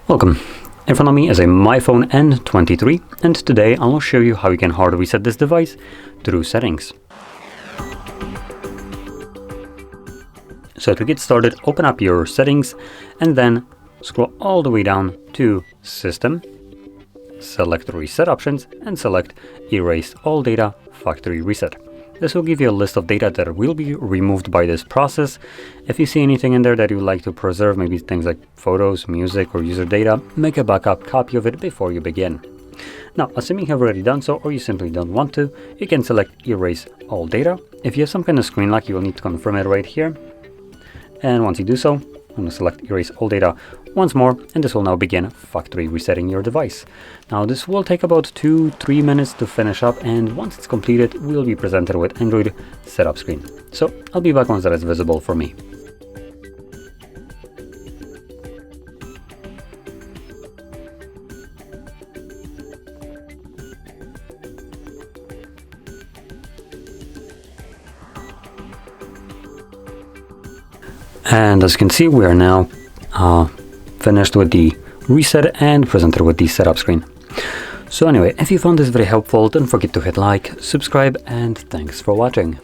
Welcome. In front of me is a MyPhone N23, and today I'll show you how you can hard reset this device through settings. So to get started, open up your settings and then scroll all the way down to System, select Reset Options and select Erase All Data Factory Reset. This will give you a list of data that will be removed by this process. If you see anything in there that you would like to preserve, maybe things like photos, music, or user data, make a backup copy of it before you begin. Now, assuming you have already done so or you simply don't want to, you can select Erase All Data. If you have some kind of screen lock, you will need to confirm it right here. And once you do so, I'm going to select Erase All Data once more, and this will now begin factory resetting your device. Now this will take about 2-3 minutes to finish up, and once it's completed, we'll be presented with Android setup screen. So I'll be back once that is visible for me. And as you can see, we are now finished with the reset and presented with the setup screen. So anyway, if you found this very helpful, don't forget to hit like, subscribe, and thanks for watching.